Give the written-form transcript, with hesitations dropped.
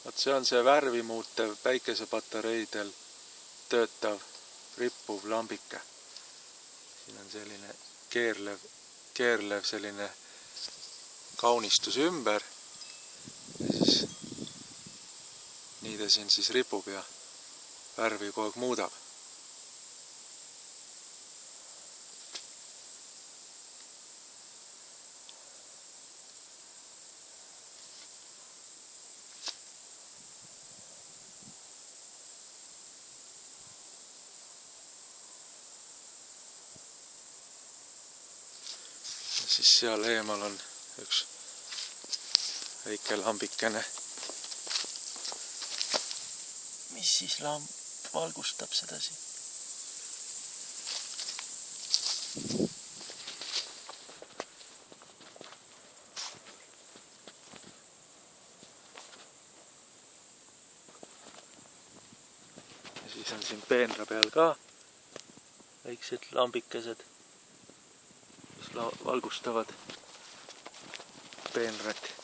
Vot see on see värvi muutev päikesepatareidel töötav rippuv lambike. Siin on selline keerlev selline kaunistus ümber. Ja siis nii ta siin siis ripub ja värvi kogu aeg muudab. Ja siis seal eemal on üks väike lambikene, mis siis valgustab seda siin. Ja siis on siin peenra peal ka väiksed lambikesed, mis valgustavad peenrat.